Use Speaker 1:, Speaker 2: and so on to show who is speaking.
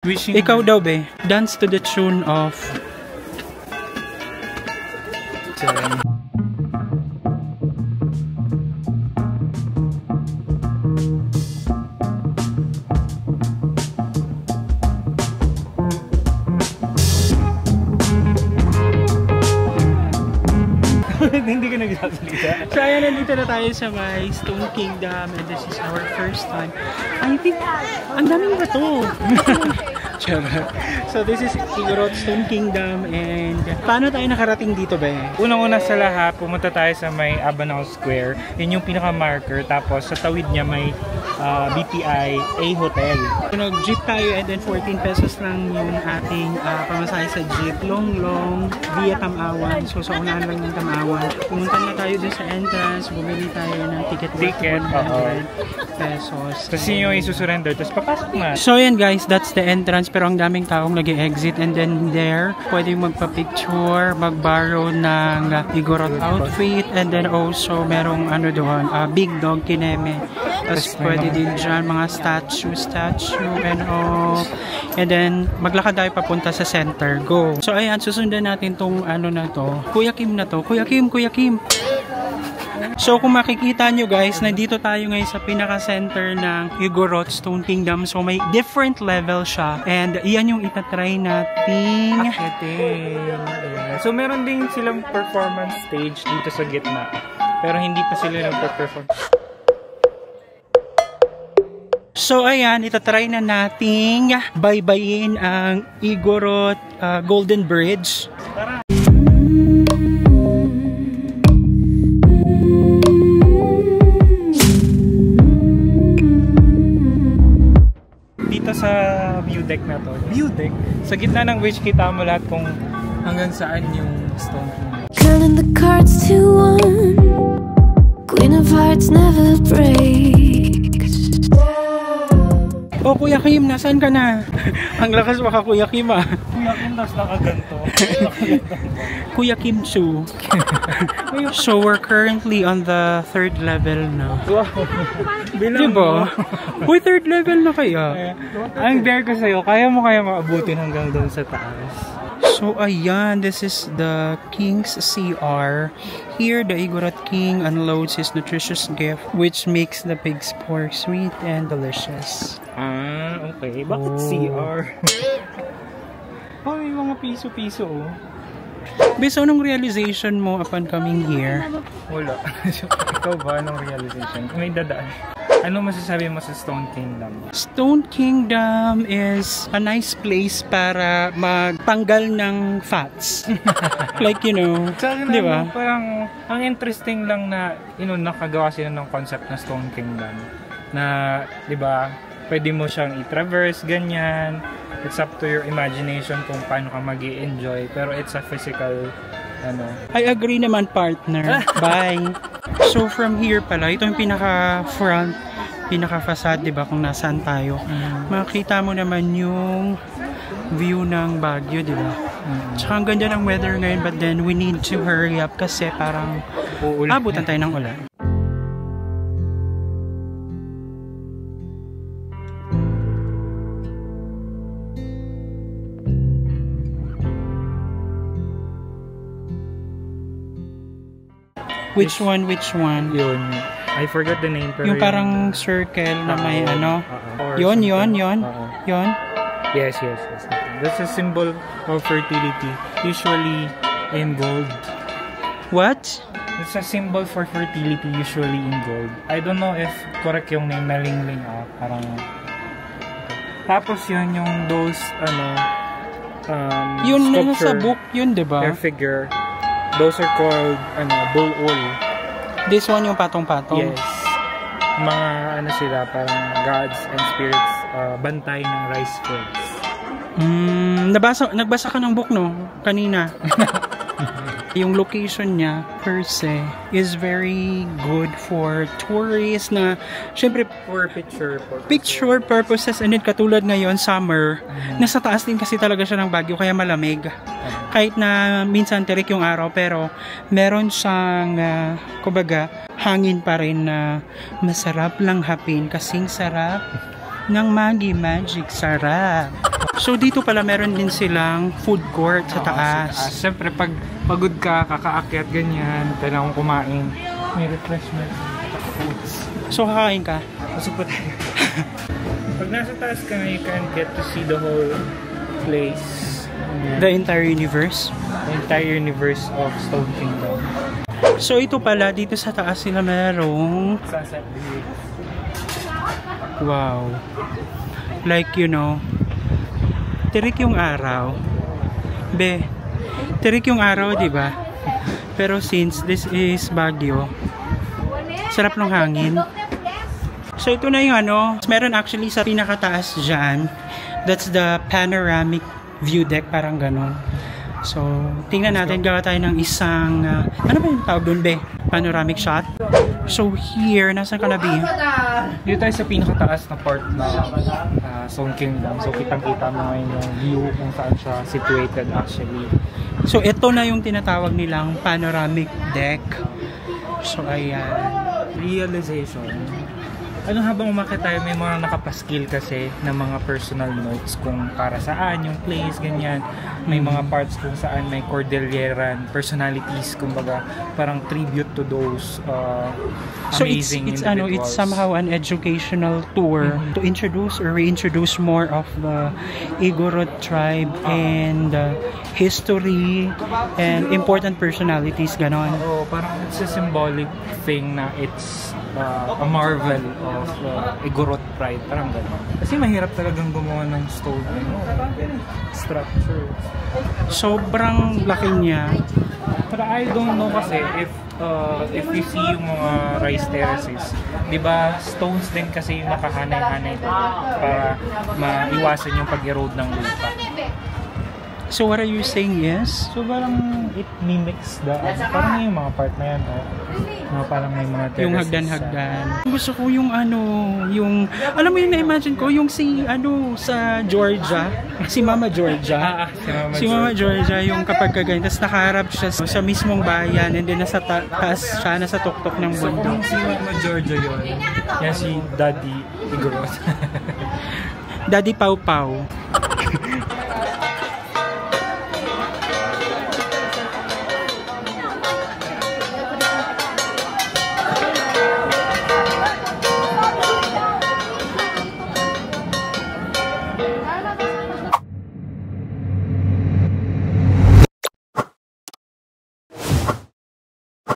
Speaker 1: Wishing.
Speaker 2: Ikaw daw, be. Dance to the tune of...
Speaker 1: Hindi ka nagsasalita.
Speaker 2: So ayan, nandito na tayo sa may Stone Kingdom and this is our first time. I think, ang daming ba to? So this is Igorot Stone Kingdom and paano tayo nakarating dito ba?
Speaker 1: Unang-una sa lahat, pumunta tayo sa may Abanao Square. Yun yung pinaka-marker. Tapos sa tawid niya may BPI A Hotel.
Speaker 2: Nag-jeep tayo and then 14 pesos lang yung ating pamasahe sa jeep. Long via Tamawan. So sa unahan lang ng Tamawan. Pumunta na tayo dun sa entrance. Bumili tayo ng ticket 100 pesos.
Speaker 1: Tapos yun yung isusurrender. Tapos papasok na.
Speaker 2: So yan guys, that's the entrance. Pero ang daming taong nag-exit and then there, pwede magpa-picture, mag-borrow ng Igorot outfit and then also merong ano doon, Big Dog Kineme. Tapos pwede din dyan mga statue and all. And then maglakad tayo papunta sa center. Go! So ayan, susundan natin tong ano na to. Kuya Kim na to. Kuya Kim! So kung makikita nyo guys, nandito tayo ngayon sa pinaka-center ng Igorot Stone Kingdom. So may different level siya. And iyan yung itatry nating
Speaker 1: So meron din silang performance stage dito sa gitna. Pero hindi pa sila nagpa-perform.
Speaker 2: So ayan, itatry na nating baybayin ang Igorot Golden Bridge. Tara!
Speaker 1: Dito sa view deck na to. View deck? Sa gitna ng bridge, kita mo lahat kung hanggang saan yung Stone Kingdom.
Speaker 3: Turning the cards to one, Queen of Hearts never breaks.
Speaker 2: Oh, Kuya Kim, nasaan ka na? Ang lakas baka Kuya Kim ah.
Speaker 1: Kuya Kim, tapos nakaganto.
Speaker 2: Kuya Kim Chu. So we're currently on the 3rd level na.
Speaker 1: Wow. Bilang
Speaker 2: diba? Uy, 3rd level na kaya.
Speaker 1: Ang dare ko sa'yo, kaya mo maabutin hanggang doon sa taas.
Speaker 2: So ayan, this is the King's CR. Here, the Igorot King unloads his nutritious gift, which makes the pig's pork sweet and delicious.
Speaker 1: Ah, okay. Bakit CR? Oh, may mga piso-piso oh.
Speaker 2: Beso, anong realization mo upon coming here?
Speaker 1: Wala. Ikaw ba, anong realization? May dadaan. Ano masasabi mo sa Stone Kingdom?
Speaker 2: Stone Kingdom is a nice place para magtanggal ng fats. Like, you know, di ba?
Speaker 1: Parang, ang interesting lang na, nakagawa sila ng concept na Stone Kingdom. Na, di ba, pwede mo siyang i-traverse, ganyan. It's up to your imagination kung paano ka mag-i-enjoy. Pero it's a physical,
Speaker 2: I agree naman, partner. Bye! So, from here pala, ito yung pinaka-front, pinaka-facade, diba, kung nasaan tayo. Makita mo naman yung view ng Baguio, diba? Tsaka ang ganda ng weather ngayon, but then we need to hurry up kasi parang abutan tayo ng ulan. Which one?
Speaker 1: Yun. I forgot the name. Pero
Speaker 2: yung parang circle na may Yun.
Speaker 1: Yes. That's a symbol of fertility. Usually in gold.
Speaker 2: What?
Speaker 1: It's a symbol for fertility, usually in gold. I don't know if correct yung name na Lingling parang. Tapos yun yung those,
Speaker 2: yun
Speaker 1: sculpture.
Speaker 2: Nasa book yun, diba?
Speaker 1: Their figure. Those are called, Bull-ul.
Speaker 2: This one yung patong-patong?
Speaker 1: Yes. Mga, sila, parang gods and spirits, bantay ng rice fields.
Speaker 2: Nagbasa ka ng book, no? Kanina. Yung location niya, per se, is very good for tourists na, syempre,
Speaker 1: for picture
Speaker 2: purposes. And then, katulad ngayon, summer, nasa taas din kasi talaga siya ng Baguio, kaya malamig. Kahit na minsan tirik yung araw, pero meron siyang, kumbaga, hangin pa rin na masarap lang hapin, kasing sarap ng Maggi Magic. Sarap! So dito pala meron din silang food court sa taas.
Speaker 1: Siyempre, pag pagod ka, kakaakyat ganyan, kailangan kumain. May refreshment, foods.
Speaker 2: So kakain ka?
Speaker 1: Pasok pa tayo. Pag nasa taas ka, you can get to see the whole place.
Speaker 2: The entire universe?
Speaker 1: The entire universe of Stone Kingdom.
Speaker 2: So ito pala, dito sa taas sila merong...
Speaker 1: Sunset view.
Speaker 2: Wow. Like, you know, tirik yung araw. Tirik yung araw, di ba? Pero since this is Baguio, sarap ng hangin. So ito na yung ano, meron actually sa pinakataas dyan. That's the panoramic view deck, parang ganon. So, tingnan natin, gawa tayo ng isang, ano ba yung tawag doon, panoramic shot. So here, nasa ka na,
Speaker 1: Dito tayo sa pinakataas na part na Stone Kingdom. So, kitang-kita mo ngayon yung view kung saan siya situated actually.
Speaker 2: So, ito na yung tinatawag nilang panoramic deck. So, ayan.
Speaker 1: Realization. Ano, habang umakit tayo, may mga nakapaskil kasi na mga personal notes kung para saan yung place, ganyan. May mga parts kung saan may Cordilleran personalities, kumbaga parang tribute to those amazing
Speaker 2: it's
Speaker 1: individuals.
Speaker 2: It's somehow an educational tour to introduce or reintroduce more of the Igorot tribe and history and important personalities, ganon.
Speaker 1: Oo, parang it's a symbolic thing na it's a marvel of Igorot pride, parang gano'n. Kasi mahirap talagang gumawa ng stone structure.
Speaker 2: Sobrang laki niya.
Speaker 1: But I don't know kasi if you see yung mga rice terraces, di ba stones din kasi yung nakahanay-hanay para maiwasan yung pag-erode ng lupa.
Speaker 2: So what are you saying is?
Speaker 1: So parang it mimics the parang yung mga part na yan na parang may mga terraces.
Speaker 2: Yung hagdan-hagdan. Gusto ko yung yung alam mo yung na-imagine ko yung sa Georgia, si Mama Georgia. Si Mama Georgia yung kapag kaganyan, tapos nakaharap siya sa mismong bayan and then nasa taas siya, nasa tuktok ng bundok.
Speaker 1: So si Mama Georgia yun. Yan si Daddy Igorot.
Speaker 2: Daddy Pau Pau.